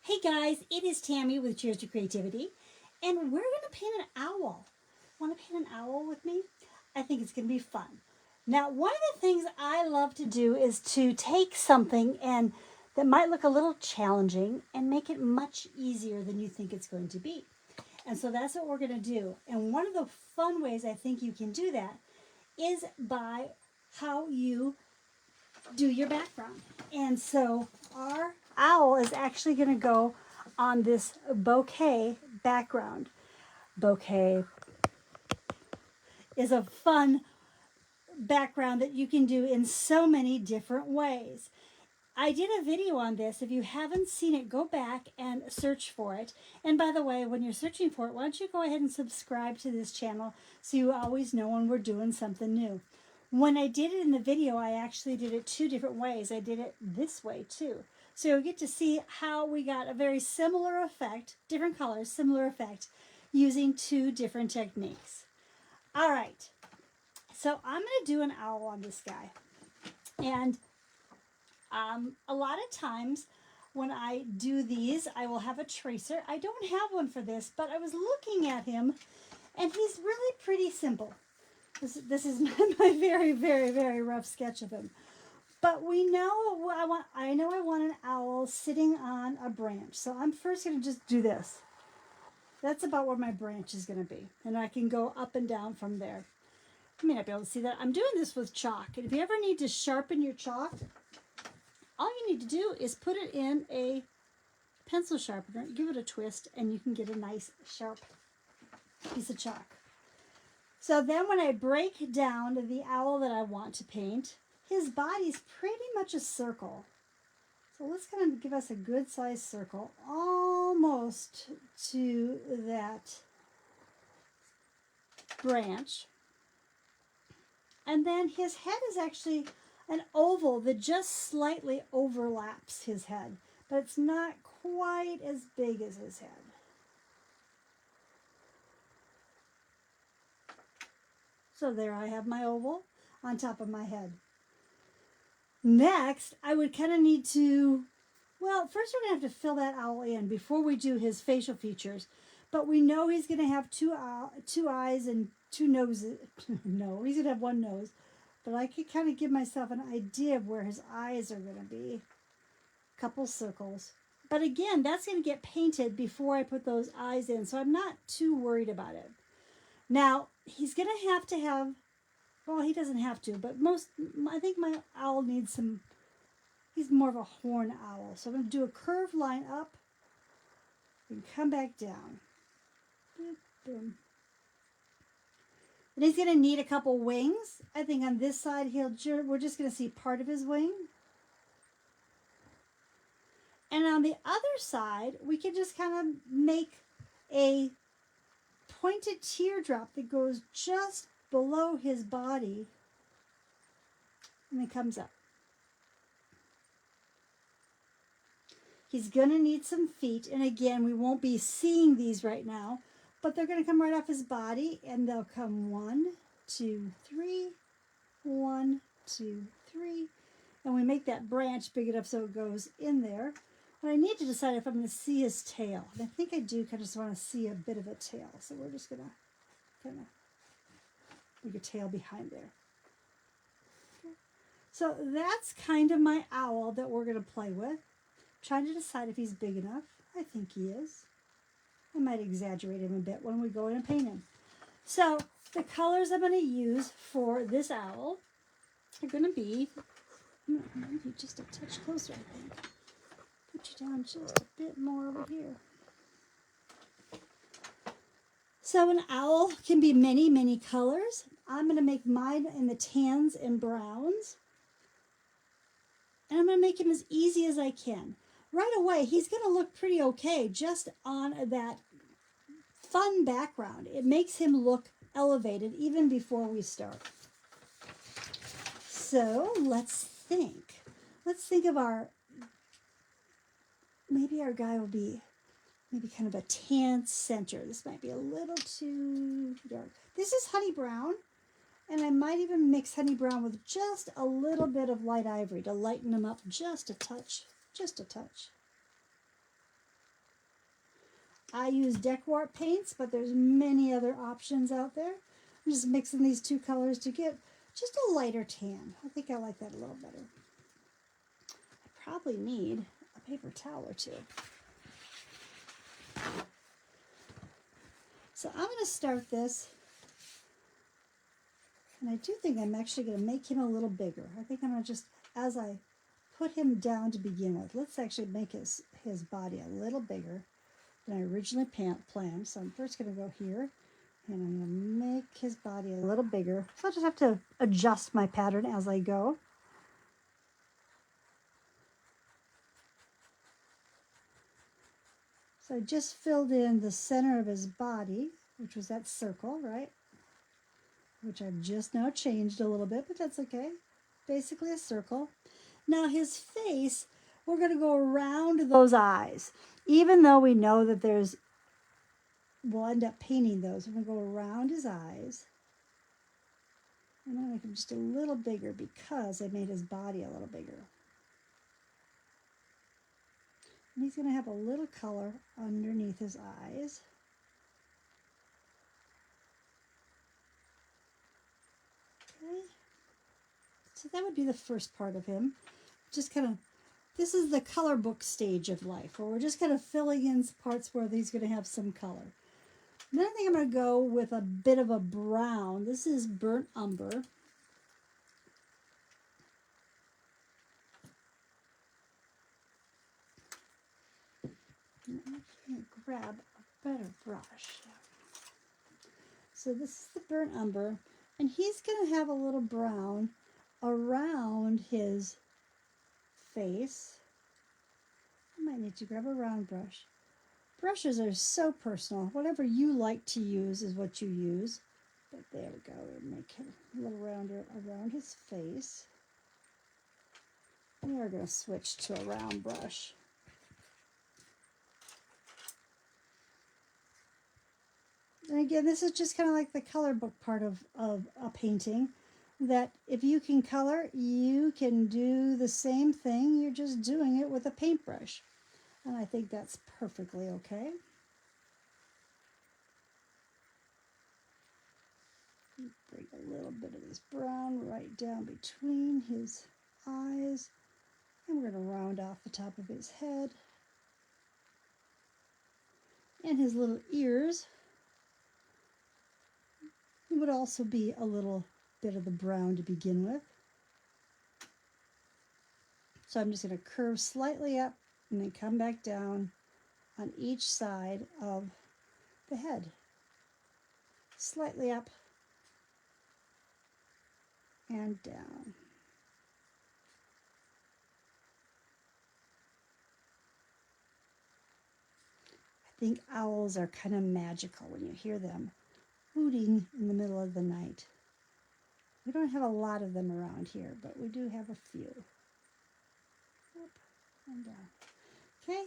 Hey guys, it is Tammy with Cheers to Creativity, and we're going to paint an owl. Want to paint an owl with me? I think it's going to be fun. Now, one of the things I love to do is to take something and that might look a little challenging and make it much easier than you think it's going to be. And so that's what we're going to do. And one of the fun ways I think you can do that is by how you do your background. And so our owl is actually going to go on this bokeh background. Bokeh is a fun background that you can do in so many different ways. I did a video on this. If you haven't seen it, go back and search for it. And by the way, when you're searching for it, why don't you go ahead and subscribe to this channel so you always know when we're doing something new. When I did it in the video, I actually did it two different ways. I did it this way too. So you'll get to see how we got a very similar effect, different colors, similar effect, using two different techniques. All right, so I'm going to do an owl on this guy. And a lot of times when I do these, I will have a tracer. I don't have one for this, but I was looking at him, and he's really pretty simple. This is my very, very, very rough sketch of him. But we know I know I want an owl sitting on a branch. So I'm first going to just do this. That's about where my branch is going to be. And I can go up and down from there. You may not be able to see that. I'm doing this with chalk. And if you ever need to sharpen your chalk, all you need to do is put it in a pencil sharpener, give it a twist, and you can get a nice sharp piece of chalk. So then when I break down the owl that I want to paint, his body's pretty much a circle. So let's kind of give us a good sized circle, almost to that branch. And then his head is actually an oval that just slightly overlaps his head, but it's not quite as big as his head. So there I have my oval on top of my head. Next, I would kind of need to, well, first we're going to have to fill that owl in before we do his facial features. But we know he's going to have two eyes and two noses. No, he's going to have one nose. But I could kind of give myself an idea of where his eyes are going to be. A couple circles. But again, that's going to get painted before I put those eyes in. So I'm not too worried about it. Now, he's going to have, well, he doesn't have to, but I think my owl needs some, he's more of a horn owl. So I'm going to do a curved line up and come back down. Boom. And he's going to need a couple wings. I think on this side, we're just going to see part of his wing. And on the other side, we can just kind of make a pointed teardrop that goes just below his body and then comes up. He's going to need some feet, and again, we won't be seeing these right now, but they're going to come right off his body, and they'll come 1, 2, 3, 1, 2, 3, and we make that branch big enough so it goes in there. But I need to decide if I'm going to see his tail. And I think I do kind of just want to see a bit of a tail. So we're just going to kind of make a tail behind there. Okay. So that's kind of my owl that we're going to play with. I'm trying to decide if he's big enough. I think he is. I might exaggerate him a bit when we go in and paint him. So the colors I'm going to use for this owl are going to be, maybe just a touch closer, I think. Put you down just a bit more over here. So an owl can be many, many colors. I'm going to make mine in the tans and browns. And I'm going to make him as easy as I can. Right away, he's going to look pretty okay just on that fun background. It makes him look elevated even before we start. So let's think. Let's think of maybe our guy will be maybe kind of a tan center. This might be a little too dark. This is honey brown, and I might even mix honey brown with just a little bit of light ivory to lighten them up just a touch, just a touch. I use decor paints, but there's many other options out there. I'm just mixing these two colors to get just a lighter tan. I think I like that a little better. I probably need a paper towel or two. So I'm going to start this, and I do think I'm actually going to make him a little bigger. I think I'm going to just, as I put him down to begin with, let's actually make his body a little bigger than I originally planned. So I'm first going to go here, and I'm going to make his body a little bigger. So I'll just have to adjust my pattern as I go. So I just filled in the center of his body, which was that circle, right? Which I've just now changed a little bit, but that's okay. Basically a circle. Now his face, we're going to go around those eyes. Even though we know that we'll end up painting those. I'm going to go around his eyes. I'm going to make him just a little bigger because I made his body a little bigger. And he's going to have a little color underneath his eyes. Okay. So that would be the first part of him. Just kind of, this is the color book stage of life, where we're just kind of filling in parts where he's going to have some color. And then I think I'm going to go with a bit of a brown. This is burnt umber. I'm going to grab a better brush. So this is the burnt umber, and he's going to have a little brown around his face. I might need to grab a round brush. Brushes are so personal. Whatever you like to use is what you use. But there we go. We'll make it a little rounder around his face. And we're going to switch to a round brush. And again, this is just kind of like the color book part of a painting. That if you can color, you can do the same thing. You're just doing it with a paintbrush. And I think that's perfectly okay. Bring a little bit of this brown right down between his eyes. And we're going to round off the top of his head. And his little ears. It would also be a little bit of the brown to begin with. So I'm just going to curve slightly up and then come back down on each side of the head. Slightly up and down. I think owls are kind of magical when you hear them hooting in the middle of the night. We don't have a lot of them around here, but we do have a few. Up and down. Okay,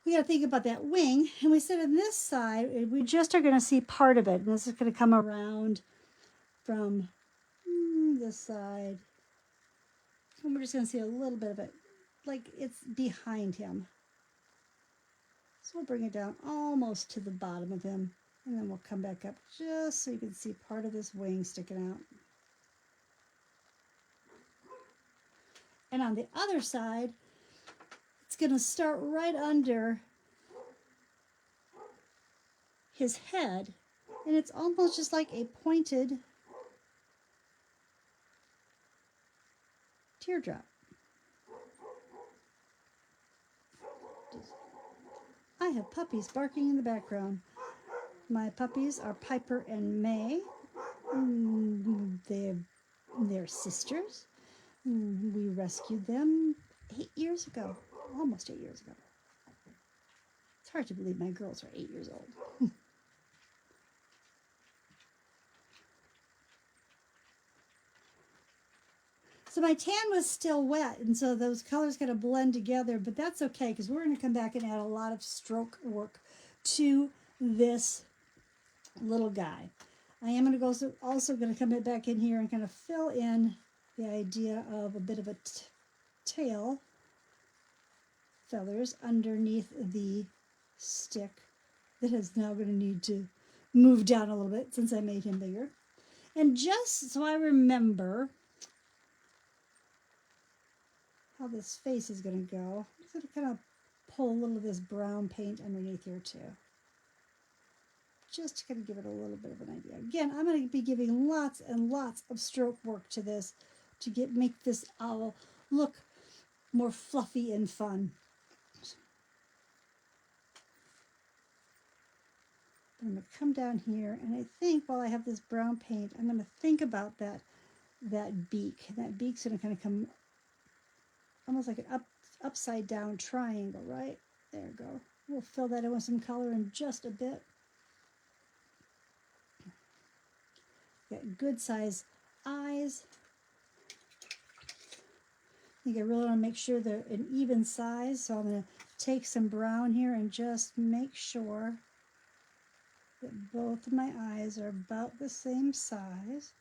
we got to think about that wing. And we said on this side, we just are going to see part of it. And this is going to come around from this side. And we're just going to see a little bit of it, like it's behind him. So we'll bring it down almost to the bottom of him. And then we'll come back up just so you can see part of this wing sticking out. And on the other side, it's going to start right under his head. And it's almost just like a pointed teardrop. I have puppies barking in the background. My puppies are Piper and May. They're sisters. We rescued them 8 years ago, almost 8 years ago. It's hard to believe my girls are 8 years old. So my tan was still wet, and so those colors kind of blend together, but that's okay because we're going to come back and add a lot of stroke work to this little guy. I am going to go also going to come back in here and kind of fill in the idea of a bit of a tail feathers underneath the stick that is now going to need to move down a little bit since I made him bigger. And just so I remember how this face is going to go, I'm just going to kind of pull a little of this brown paint underneath here too. Just to kind of give it a little bit of an idea. Again, I'm going to be giving lots and lots of stroke work to this to make this owl look more fluffy and fun. I'm going to come down here, and I think while I have this brown paint, I'm going to think about that beak. That beak's going to kind of come almost like an upside down triangle, right? There we go. We'll fill that in with some color in just a bit. Got good size eyes. I think I really want to make sure they're an even size, so I'm going to take some brown here and just make sure that both of my eyes are about the same size.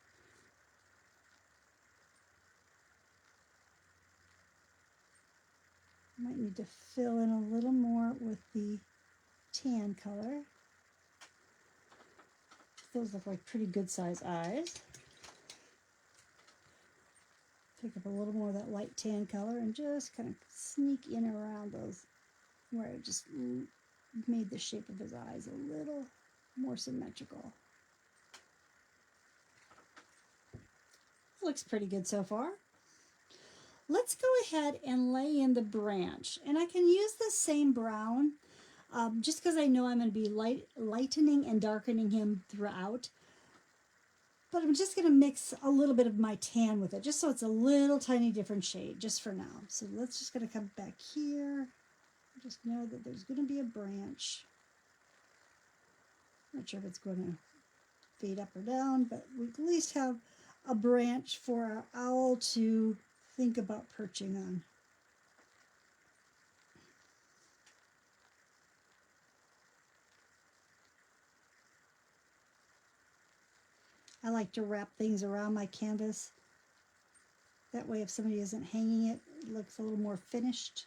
Might need to fill in a little more with the tan color. Those look like pretty good size eyes. Pick up a little more of that light tan color and just kind of sneak in around those where I just made the shape of his eyes a little more symmetrical. Looks pretty good so far. Let's go ahead and lay in the branch. And I can use the same brown just because I know I'm going to be lightening and darkening him throughout. But I'm just going to mix a little bit of my tan with it, just so it's a little tiny different shade, just for now. So let's just going to come back here. Just know that there's going to be a branch. Not sure if it's going to fade up or down, but we at least have a branch for our owl to think about perching on. I like to wrap things around my canvas. That way if somebody isn't hanging it, it looks a little more finished.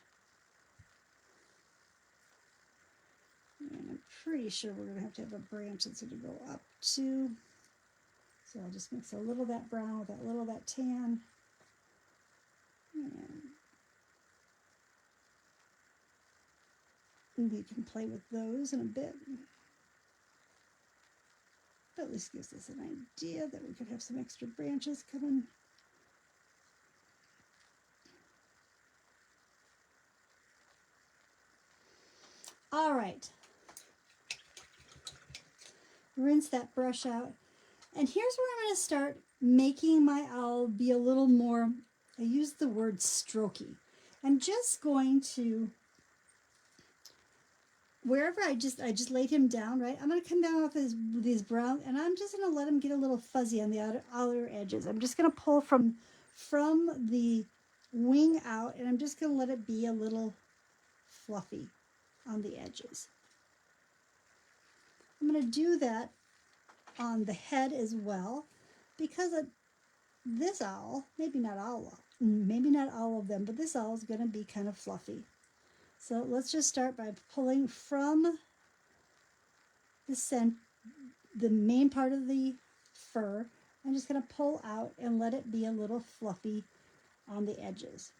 And I'm pretty sure we're going to have a branch that's going to go up too. So I'll just mix a little of that brown with a little of that tan. And we can play with those in a bit. But at least gives us an idea that we could have some extra branches coming. All right. Rinse that brush out. And here's where I'm going to start making my owl be a little more, I use the word strokey. I'm just going to, wherever I just laid him down, right? I'm going to come down with these brown, and I'm just going to let him get a little fuzzy on the outer edges. I'm just going to pull from the wing out, and I'm just going to let it be a little fluffy on the edges. I'm going to do that on the head as well, because this owl, maybe not all of them, but this owl is going to be kind of fluffy. So let's just start by pulling from the main part of the fur. I'm just going to pull out and let it be a little fluffy on the edges.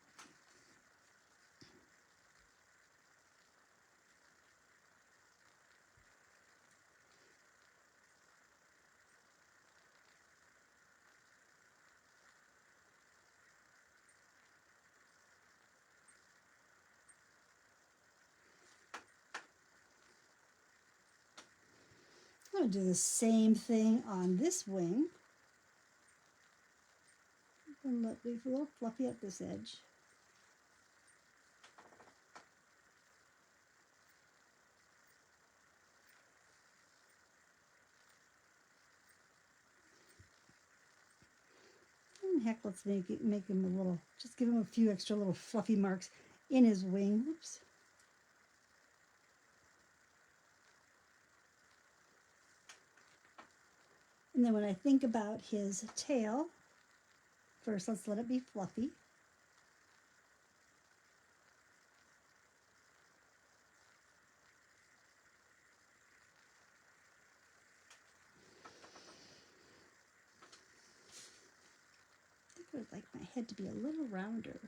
I'm going to do the same thing on this wing. And let leave a little fluffy at this edge. And heck, let's make him a little, just give him a few extra little fluffy marks in his wing. Oops. And then when I think about his tail, first let's let it be fluffy. would like my head to be a little rounder.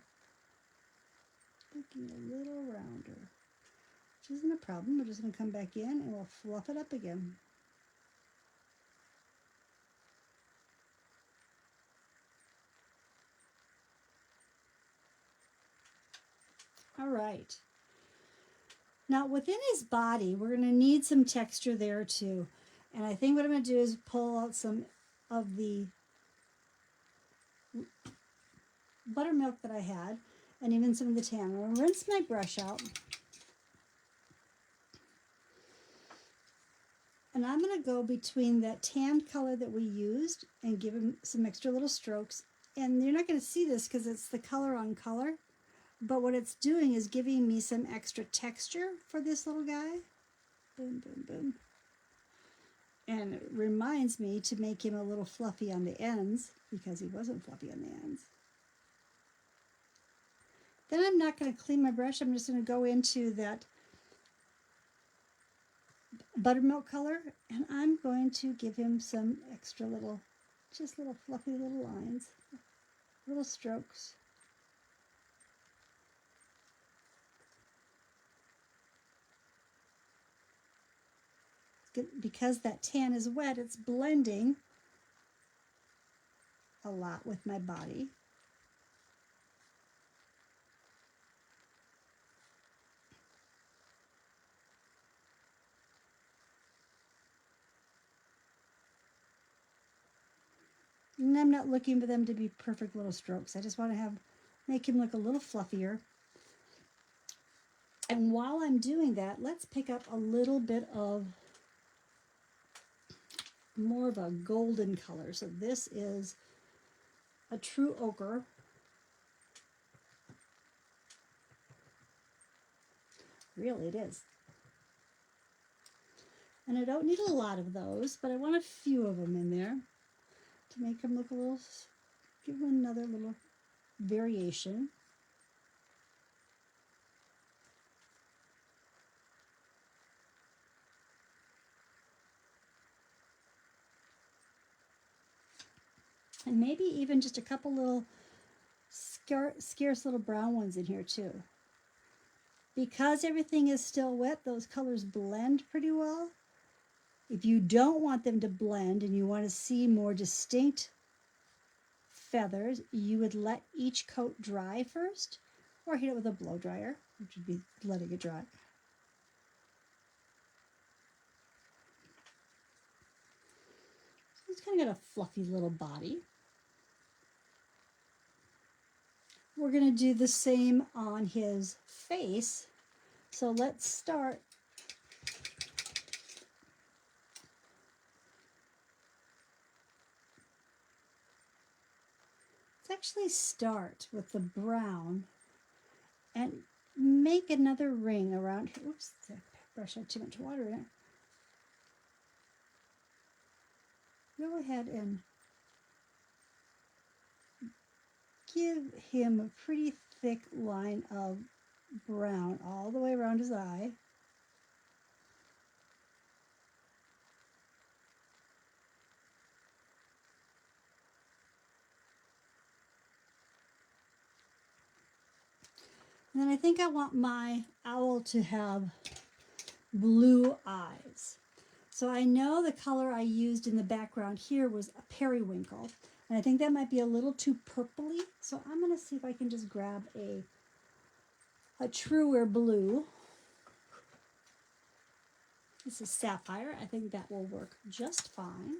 Looking a little rounder. Which isn't a problem. We're just going to come back in and we'll fluff it up again. All right. Now within his body, we're going to need some texture there too. And I think what I'm going to do is pull out some of the buttermilk that I had and even some of the tan. I'm going to rinse my brush out. And I'm going to go between that tan color that we used and give him some extra little strokes. And you're not going to see this because it's the color on color. But what it's doing is giving me some extra texture for this little guy. Boom, boom, boom. And it reminds me to make him a little fluffy on the ends because he wasn't fluffy on the ends. Then I'm not going to clean my brush. I'm just going to go into that buttermilk color and I'm going to give him some extra little, just little fluffy little lines, little strokes. Because that tan is wet, it's blending a lot with my body. And I'm not looking for them to be perfect little strokes. I just want to make him look a little fluffier. And while I'm doing that, let's pick up a little bit of more of a golden color. So this is a true ochre. Really, it is. And I don't need a lot of those, but I want a few of them in there to make them look a little, give them another little variation. And maybe even just a couple little scarce little brown ones in here too. Because everything is still wet, those colors blend pretty well. If you don't want them to blend and you want to see more distinct feathers, you would let each coat dry first or heat it with a blow dryer, which would be letting it dry. So it's kind of got a fluffy little body. We're going to do the same on his face. So let's start. Let's actually start with the brown and make another ring around here. Oops, that brush had too much water in it. Go ahead and give him a pretty thick line of brown all the way around his eye. And then I think I want my owl to have blue eyes. So I know the color I used in the background here was a periwinkle. And I think that might be a little too purpley. So I'm going to see if I can just grab a truer blue. This is sapphire. I think that will work just fine.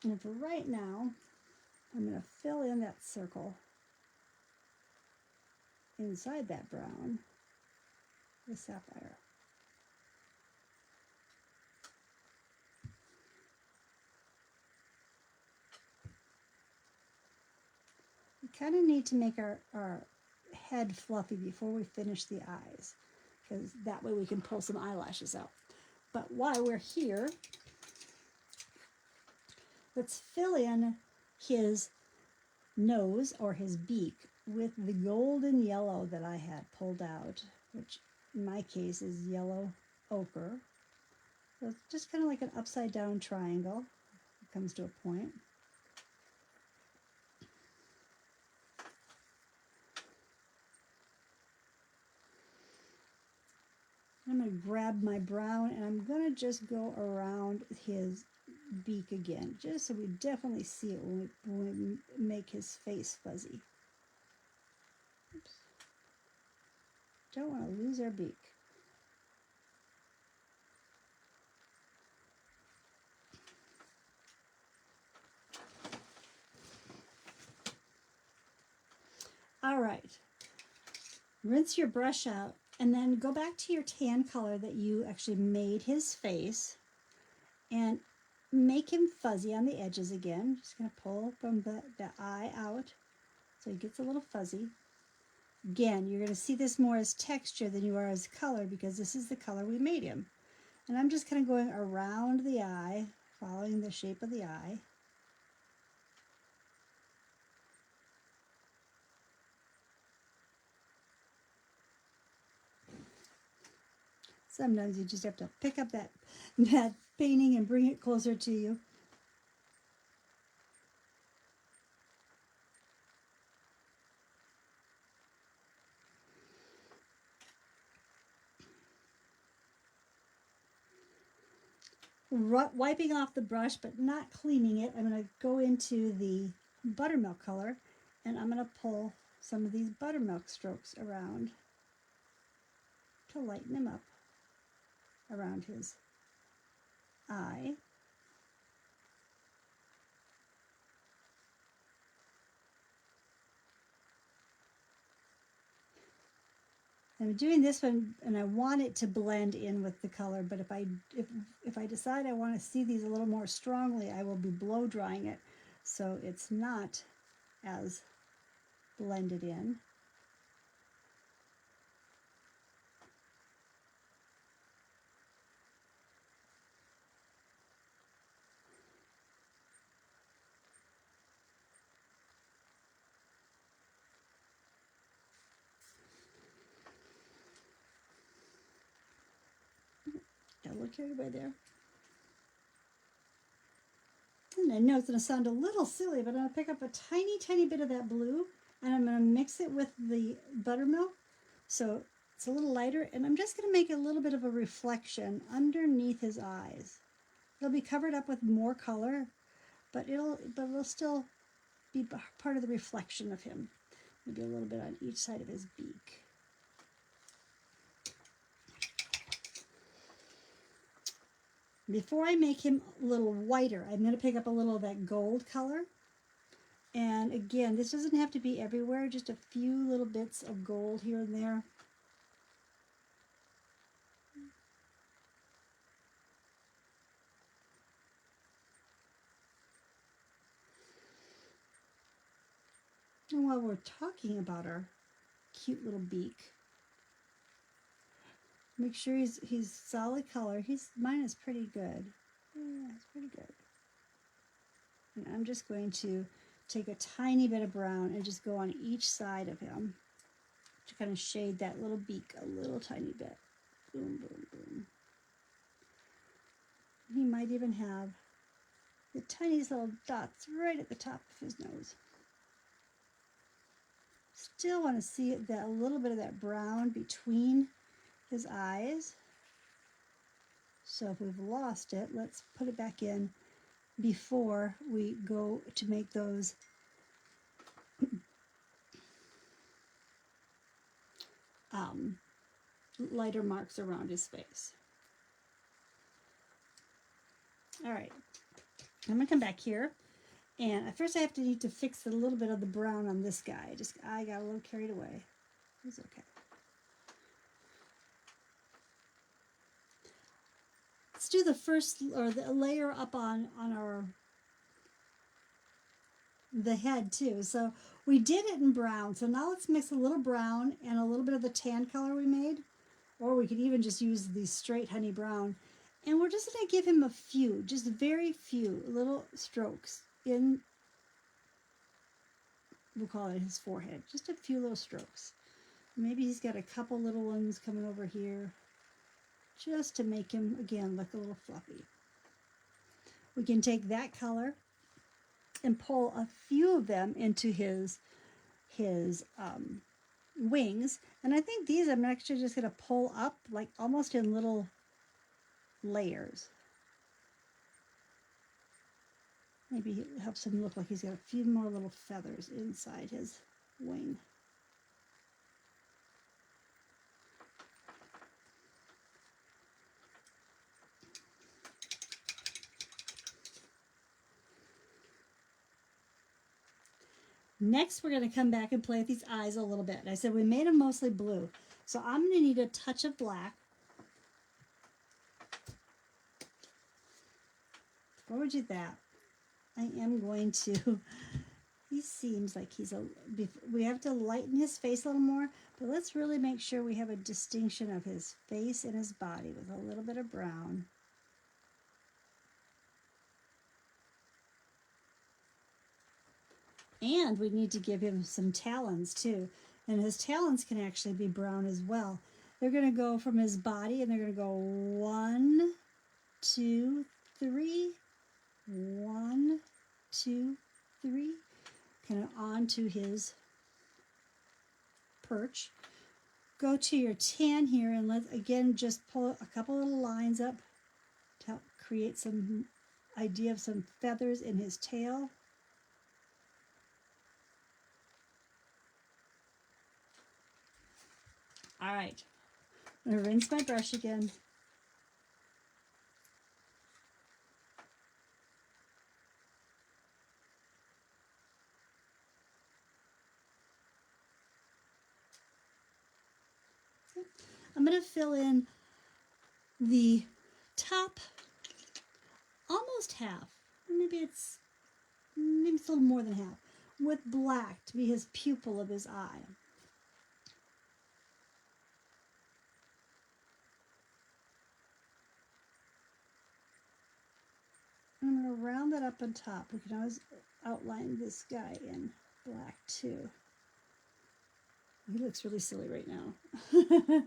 And for right now, I'm going to fill in that circle inside that brown with sapphire. We kind of need to make our head fluffy before we finish the eyes, because that way we can pull some eyelashes out. But while we're here, let's fill in his nose or his beak with the golden yellow that I had pulled out, which in my case is yellow ochre. So it's just kind of like an upside down triangle. comes to a point. I'm going to grab my brown and I'm going to just go around his beak again, just so we definitely see it when we make his face fuzzy. Oops. Don't want to lose our beak. All right, rinse your brush out and then go back to your tan color that you actually made his face and make him fuzzy on the edges again. Just going to pull from the eye out so he gets a little fuzzy. Again, you're going to see this more as texture than you are as color because this is the color we made him. And I'm just kind of going around the eye, following the shape of the eye. Sometimes you just have to pick up that painting and bring it closer to you. Wiping off the brush but not cleaning it, I'm going to go into the buttermilk color and I'm going to pull some of these buttermilk strokes around to lighten him up around his eye. I'm doing this one and I want it to blend in with the color, but if I decide I want to see these a little more strongly, I will be blow drying it so it's not as blended in. Got a little carried away there. And I know it's going to sound a little silly, but I'm going to pick up a tiny bit of that blue and I'm going to mix it with the buttermilk so it's a little lighter, and I'm just going to make a little bit of a reflection underneath his eyes. It'll be covered up with more color, but it'll still be part of the reflection of him. Maybe a little bit on each side of his beak. Before I make him a little whiter, I'm going to pick up a little of that gold color. And again, this doesn't have to be everywhere, just a few little bits of gold here and there. And while we're talking about our cute little beak, make sure he's solid color. Mine is pretty good. Yeah, it's pretty good. And I'm just going to take a tiny bit of brown and just go on each side of him to kind of shade that little beak a little tiny bit. Boom, boom, boom. He might even have the tiniest little dots right at the top of his nose. Still want to see a little bit of that brown between his eyes. So if we've lost it, let's put it back in before we go to make those lighter marks around his face. All right, I'm gonna come back here, and at first I need to fix a little bit of the brown on this guy. I got a little carried away. It's okay. Let's do the first, or the layer up on the head too. So we did it in brown. So now let's mix a little brown and a little bit of the tan color we made, or we could even just use the straight honey brown. And we're just going to give him a few, just very few little strokes in, we'll call it his forehead, just a few little strokes. Maybe he's got a couple little ones coming over here, just to make him, again, look a little fluffy. we can take that color and pull a few of them into his wings. And I think these I'm actually just going to pull up like almost in little layers. Maybe it helps him look like he's got a few more little feathers inside his wing. Next, we're going to come back and play with these eyes a little bit. I said we made them mostly blue. So I'm going to need a touch of black. Before we do that, I am going to, he seems like we have to lighten his face a little more, but let's really make sure we have a distinction of his face and his body with a little bit of brown. And we need to give him some talons too. And his talons can actually be brown as well. They're going to go from his body and they're going to go 1, 2, 3, 1, 2, 3, kind of onto his perch. Go to your tan here and let's again just pull a couple little lines up to help create some idea of some feathers in his tail. All right, I'm going to rinse my brush again. I'm going to fill in the top almost half. Maybe it's a little more than half with black to be his pupil of his eye. I'm going to round that up on top. We can always outline this guy in black too. He looks really silly right now.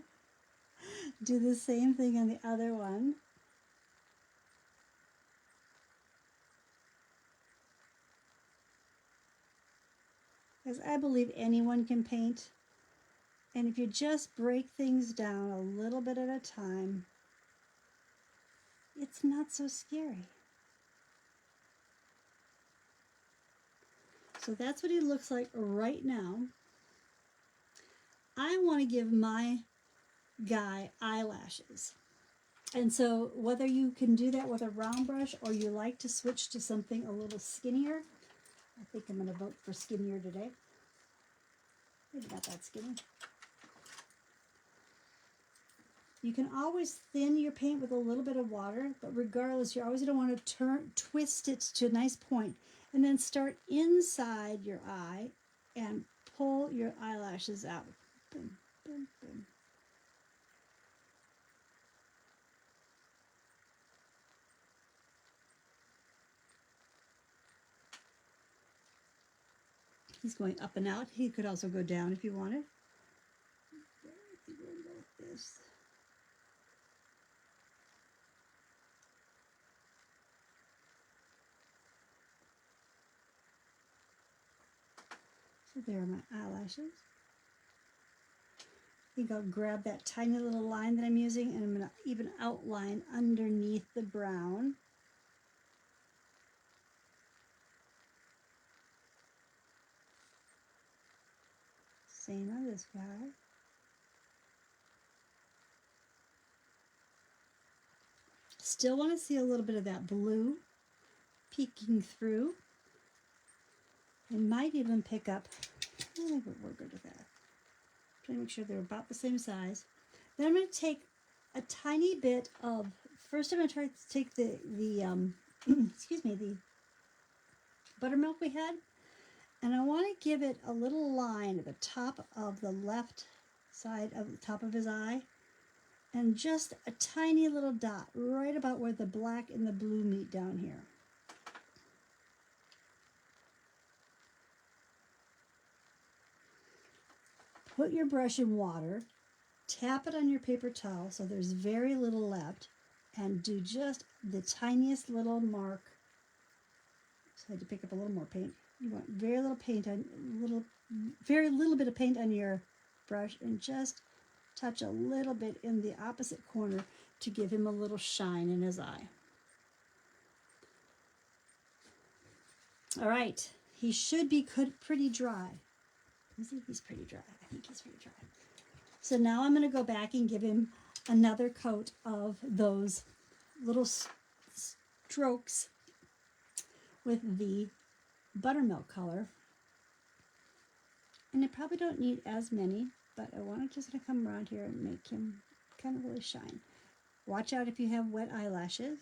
Do the same thing on the other one. Because I believe anyone can paint. And if you just break things down a little bit at a time, it's not so scary. So that's what he looks like right now. I want to give my guy eyelashes. And so whether you can do that with a round brush or you like to switch to something a little skinnier, I think I'm going to vote for skinnier today. Maybe not that skinny. You can always thin your paint with a little bit of water, but regardless, you're always going to want to twist it to a nice point, and then start inside your eye and pull your eyelashes out. Boom, boom, boom. He's going up and out. He could also go down if you wanted. I think we're going to go with this. So there are my eyelashes. I think I'll grab that tiny little line that I'm using and I'm going to even outline underneath the brown. Same on this guy. Still want to see a little bit of that blue peeking through. I might even pick up, I think we're good with that. Trying to make sure they're about the same size. Then I'm going to take a tiny bit of, first I'm going to try to take the excuse me, the buttermilk we had, and I want to give it a little line at the top of the left side of the top of his eye, and just a tiny little dot right about where the black and the blue meet down here. Put your brush in water, tap it on your paper towel so there's very little left, and do just the tiniest little mark So I had to pick up a little more paint. You want very little paint on, very little bit of paint on your brush, and just touch a little bit in the opposite corner to give him a little shine in his eye. All right, he should be pretty dry. I think he's pretty dry. I think he's pretty dry. So now I'm going to go back and give him another coat of those little strokes with the buttermilk color. And I probably don't need as many, but I want to just come around here and make him kind of really shine. Watch out if you have wet eyelashes.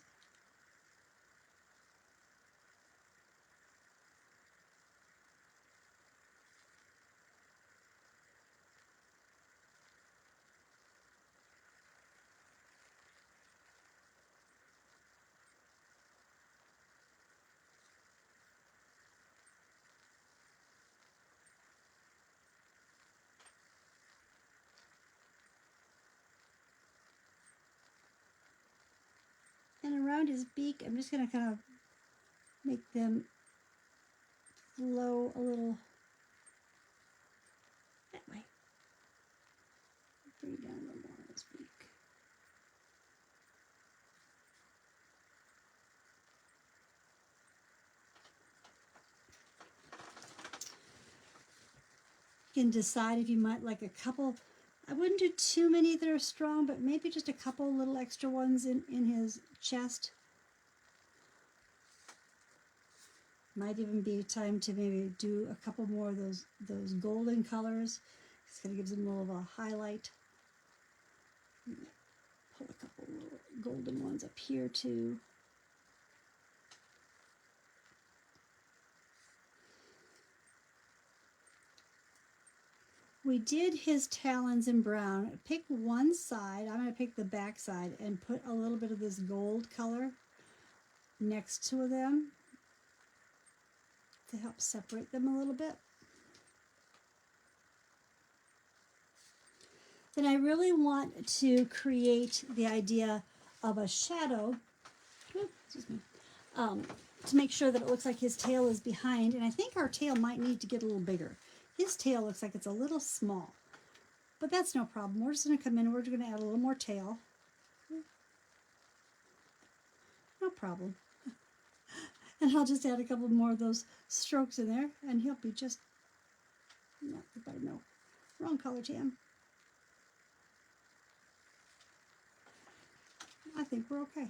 And around his beak, I'm just going to kind of make them flow a little that way. Bring down a little more on his beak. You can decide if you might like a couple. I wouldn't do too many that are strong, but maybe just a couple little extra ones in his chest. Might even be time to maybe do a couple more of those golden colors. It's going to give them a little of a highlight. Pull a couple little golden ones up here too. We did his talons in brown. Pick one side. I'm going to pick the back side and put a little bit of this gold color next to them to help separate them a little bit. Then I really want to create the idea of a shadow, excuse me, to make sure that it looks like his tail is behind. And I think our tail might need to get a little bigger. His tail looks like it's a little small, but that's no problem. We're just going to come in and we're going to add a little more tail. No problem. And I'll just add a couple more of those strokes in there, and he'll be just, no, wrong color, Tam. I think we're okay.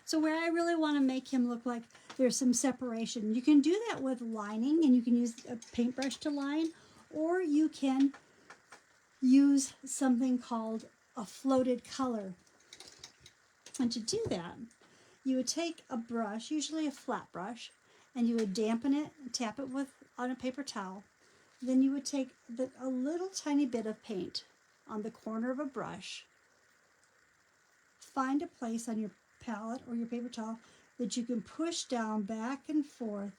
So where I really want to make him look like there's some separation, you can do that with lining, and you can use a paintbrush to line, or you can use something called a floated color. And to do that, you would take a brush, usually a flat brush, and you would dampen it, tap it on a paper towel. Then you would take a little tiny bit of paint on the corner of a brush. Find a place on your palette or your paper towel that you can push down back and forth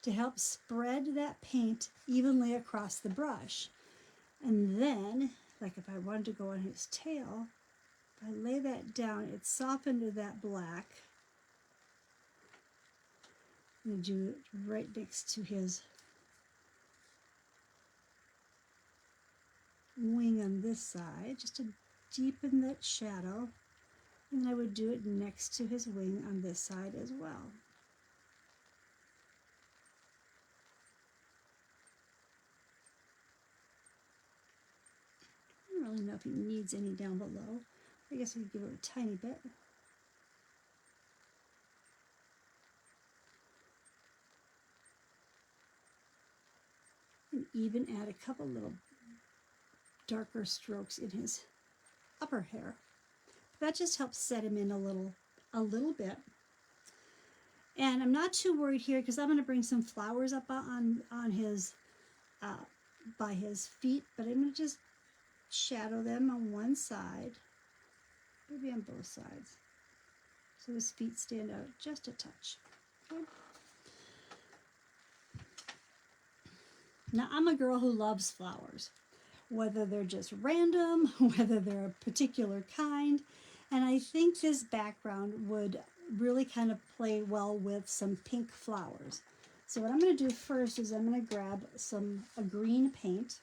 to help spread that paint evenly across the brush. And then, like if I wanted to go on his tail, if I lay that down, it's softened to that black. I'm going to do it right next to his wing on this side, just to deepen that shadow. And I would do it next to his wing on this side as well. I don't really know if he needs any down below. I guess I could give it a tiny bit. And even add a couple little darker strokes in his upper hair. That just helps set him in a little bit. And I'm not too worried here because I'm going to bring some flowers up on his by his feet, but I'm going to just shadow them on one side, maybe on both sides, so his feet stand out just a touch. Okay. Now I'm a girl who loves flowers, whether they're just random, whether they're a particular kind. And I think this background would really kind of play well with some pink flowers. So what I'm going to do first is I'm going to grab a green paint.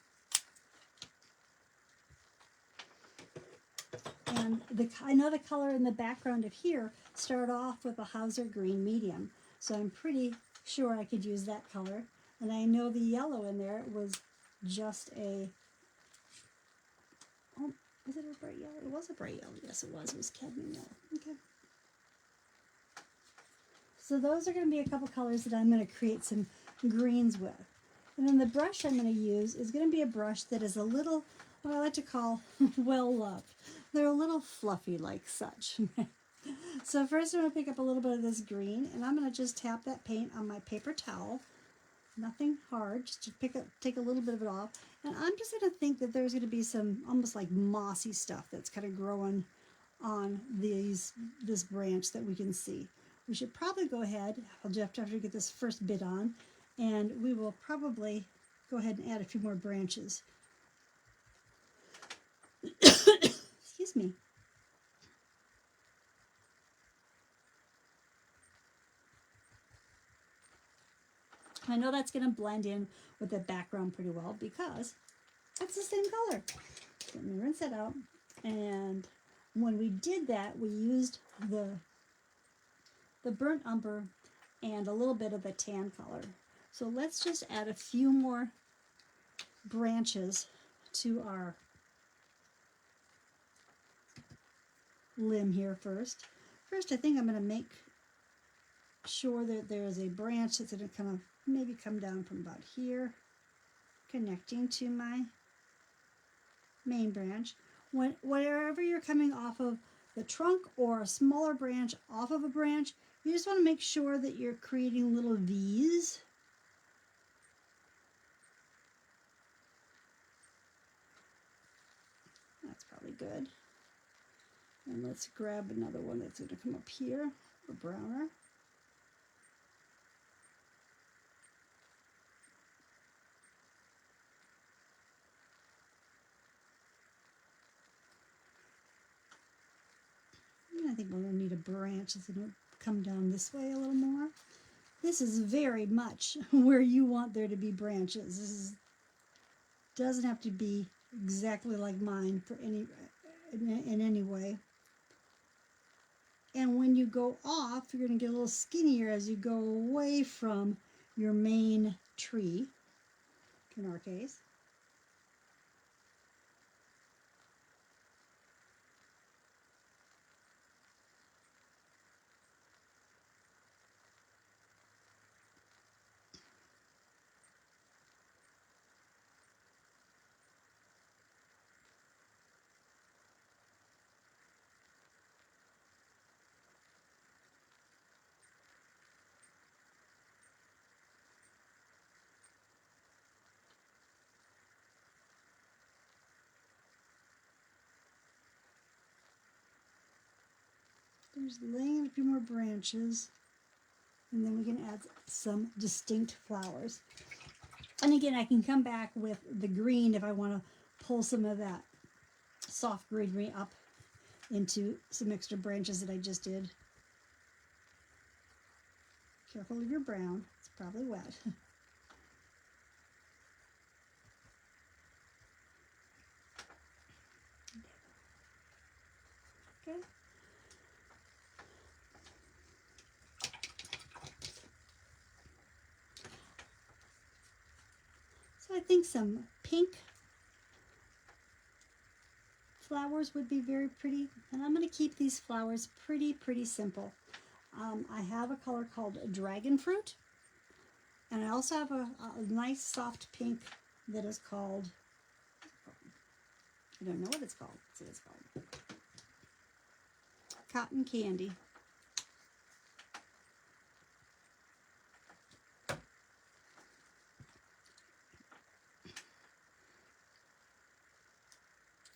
And I know the color in the background of here started off with a Hauser green medium. So I'm pretty sure I could use that color. And I know the yellow in there was just a, oh, was it a bright yellow? It was a bright yellow. Yes, it was. It was cadmium yellow. Okay. So those are going to be a couple colors that I'm going to create some greens with. And then the brush I'm going to use is going to be a brush that is a little, what I like to call well-loved. They're a little fluffy like such. So first I'm going to pick up a little bit of this green, and I'm going to just tap that paint on my paper towel. Nothing hard, just to take a little bit of it off. And I'm just going to think that there's going to be some almost like mossy stuff that's kind of growing on this branch that we can see. We should probably go ahead, I'll just have to get this first bit on, and we will probably go ahead and add a few more branches. Excuse me. I know that's going to blend in with the background pretty well because it's the same color. Let me rinse it out. And when we did that, we used the burnt umber and a little bit of the tan color. So let's just add a few more branches to our limb here first. First, I think I'm going to make sure that there is a branch that's going to kind of maybe come down from about here, connecting to my main branch. Wherever you're coming off of the trunk or a smaller branch off of a branch, you just want to make sure that you're creating little V's. That's probably good. And let's grab another one that's going to come up here, a browner. And I think we're going to need a branch that's going to come down this way a little more. This is very much where you want there to be branches. This doesn't have to be exactly like mine for in any way. And when you go off, you're going to get a little skinnier as you go away from your main tree, in our case. Just laying a few more branches, and then we can add some distinct flowers. And again, I can come back with the green if I want to pull some of that soft greenery up into some extra branches that I just did. Careful of your brown, it's probably wet. Okay. So I think some pink flowers would be very pretty, and I'm going to keep these flowers pretty simple. I have a color called dragon fruit, and I also have a nice soft pink that is called, I don't know what it's called. Let's see what it's called. Cotton candy.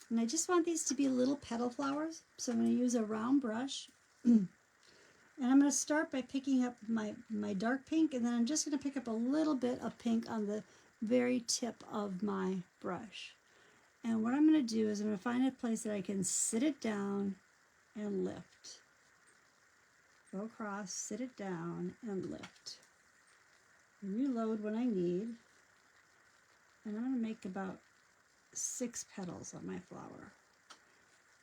And I just want these to be little petal flowers, so I'm going to use a round brush. And I'm going to start by picking up my dark pink, and then I'm just going to pick up a little bit of pink on the very tip of my brush. And what I'm going to do is I'm going to find a place that I can sit it down and lift. go across, sit it down, and lift. Reload when I need. And I'm going to make about 6 petals on my flower.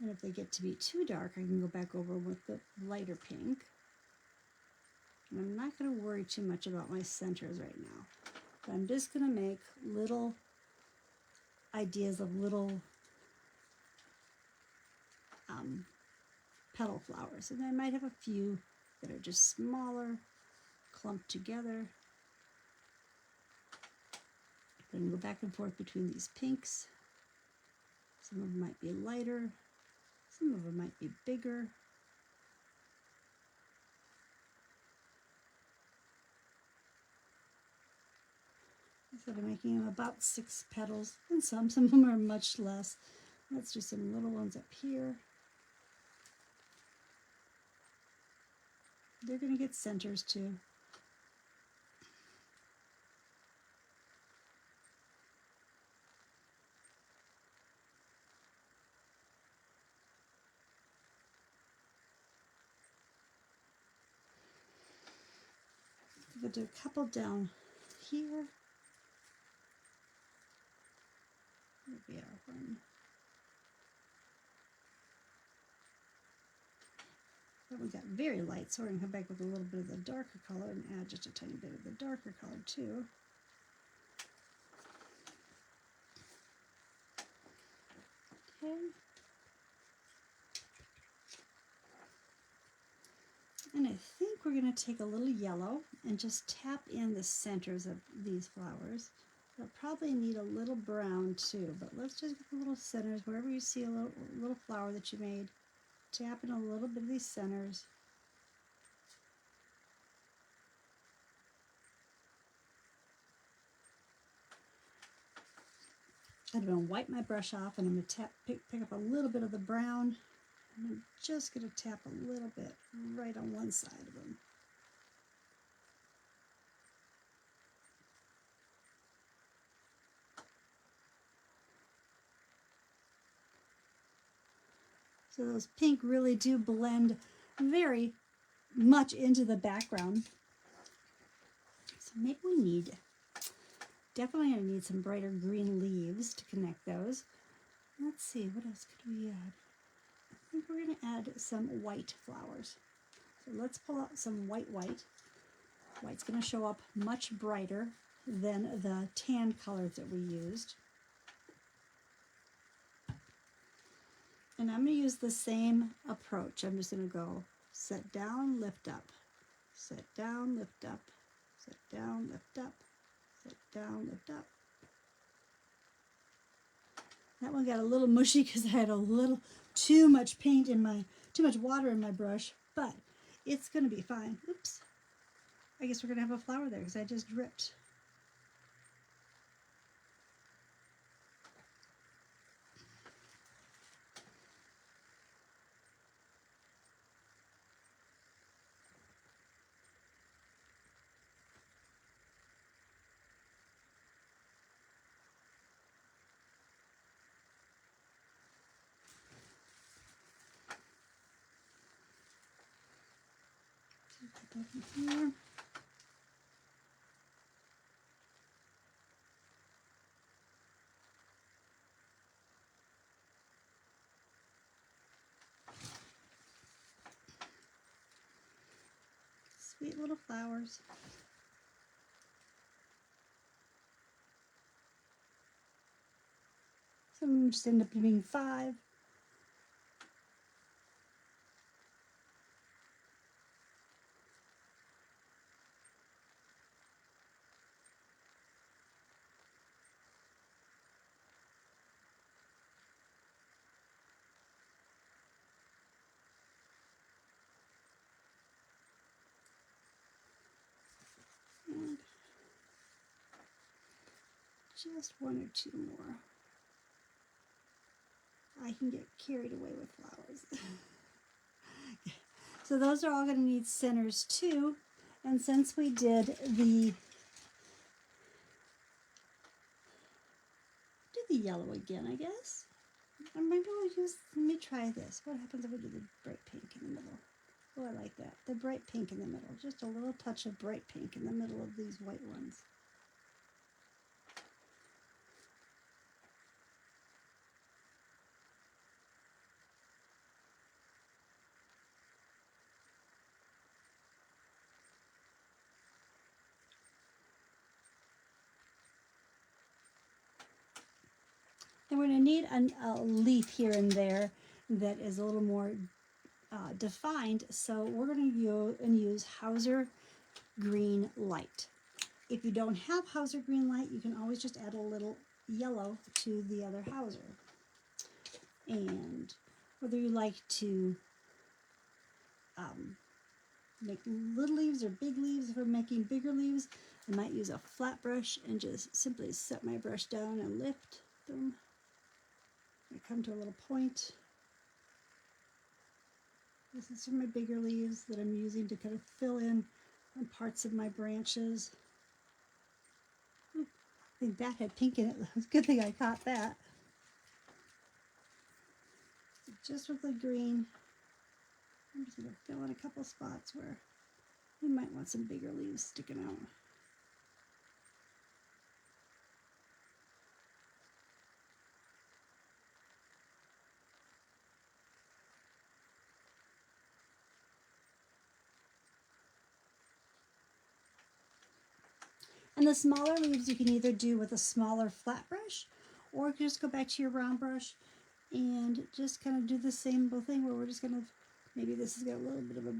And if they get to be too dark, I can go back over with the lighter pink. And I'm not going to worry too much about my centers right now. But I'm just going to make little ideas of little petal flowers. And I might have a few that are just smaller, clumped together. Then go back and forth between these pinks. Some of them might be lighter, some of them might be bigger. So I'm making them about 6 petals, and some of them are much less. Let's do some little ones up here. They're going to get centers too. I'm going to do a couple down here. Maybe our one. But we got very light, so we're going to come back with a little bit of the darker color and add just a tiny bit of the darker color too. Okay. And I think we're going to take a little yellow and just tap in the centers of these flowers. They'll probably need a little brown too, but let's just get the little centers. Wherever you see a little flower that you made, tap in a little bit of these centers. I'm going to wipe my brush off, and I'm going to pick up a little bit of the brown. I'm just going to tap a little bit right on one side of them. So those pink really do blend very much into the background. So maybe we need, definitely going to need some brighter green leaves to connect those. Let's see, what else could we add? I think we're going to add some white flowers. So let's pull out some white. White's going to show up much brighter than the tan colors that we used. And I'm going to use the same approach. I'm just going to go set down, lift up, set down, lift up, set down, lift up, set down, lift up. That one got a little mushy because I had a little too much water in my brush, but it's going to be fine. Oops. I guess we're going to have a flower there because I just dripped. Put that in here. Sweet little flowers. Some of them just end up being 5. And just 1 or 2 more. I can get carried away with flowers. So those are all going to need centers too. And since we did the yellow again, I guess. Or maybe we'll use, let me try this. What happens if we do the bright pink in the middle? Oh, I like that. The bright pink in the middle. Just a little touch of bright pink in the middle of these white ones. And we're going to need a leaf here and there that is a little more defined. So we're going to use Hauser Green Light. If you don't have Hauser Green Light, you can always just add a little yellow to the other Hauser. And whether you like to make little leaves or big leaves, if we're making bigger leaves, I might use a flat brush and just simply set my brush down and lift them. I come to a little point. This is for my bigger leaves that I'm using to kind of fill in on parts of my branches. I think that had pink in it. It's a good thing I caught that. So just with the green, I'm just going to fill in a couple spots where we might want some bigger leaves sticking out. And the smaller leaves you can either do with a smaller flat brush, or you can just go back to your round brush and just kind of do the same thing where we're just going to, maybe this has got a little bit of a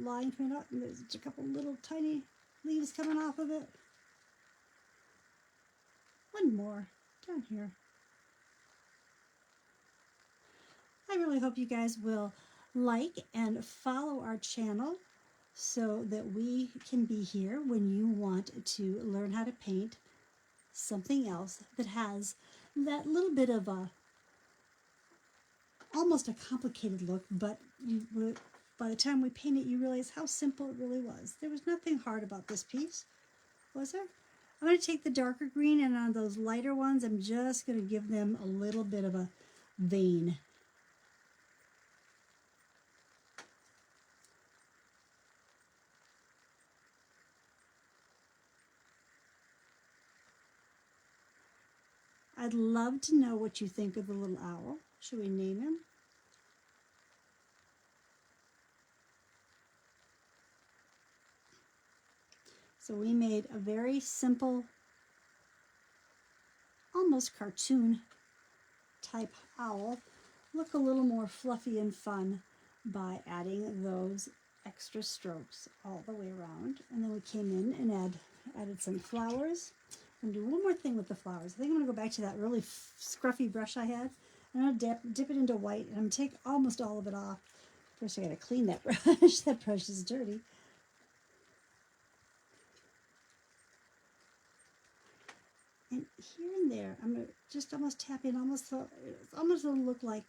line coming up and there's just a couple little tiny leaves coming off of it. One more down here. I really hope you guys will like and follow our channel so that we can be here when you want to learn how to paint something else that has that little bit of a almost a complicated look, but by the time we paint it, you realize how simple it really was. There was nothing hard about this piece, was there? I'm going to take the darker green, and on those lighter ones, I'm just going to give them a little bit of a vein. I'd love to know what you think of the little owl. Should we name him? So we made a very simple, almost cartoon type owl look a little more fluffy and fun by adding those extra strokes all the way around. And then we came in and added some flowers. I'm going to do one more thing with the flowers. I think I'm going to go back to that really scruffy brush I had. I'm going to dip it into white, and I'm going to take almost all of it off. First I got to clean that brush. That brush is dirty. And here and there, I'm going to just almost tap in, it's almost going to look like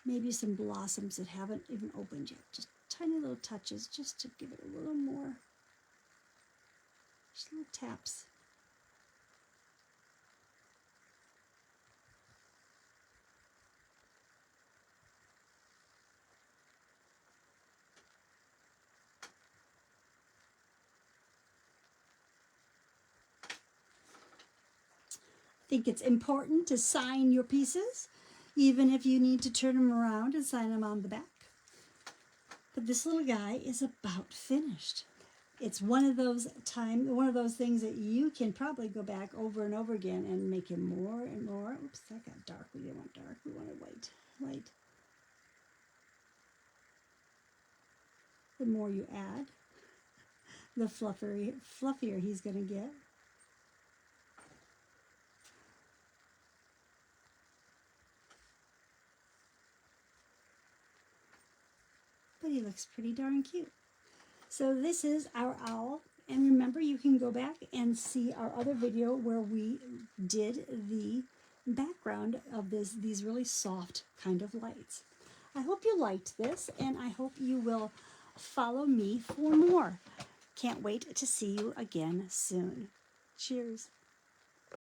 maybe some blossoms that haven't even opened yet. Just tiny little touches, just to give it a little more, just little taps. I think it's important to sign your pieces, even if you need to turn them around and sign them on the back. But this little guy is about finished. It's one of those things that you can probably go back over and over again and make him more and more. Oops, that got dark. We didn't want dark. We wanted light. The more you add, the fluffier he's going to get. But he looks pretty darn cute. So this is our owl. And remember, you can go back and see our other video where we did the background of these really soft kind of lights. I hope you liked this, and I hope you will follow me for more. Can't wait to see you again soon. Cheers.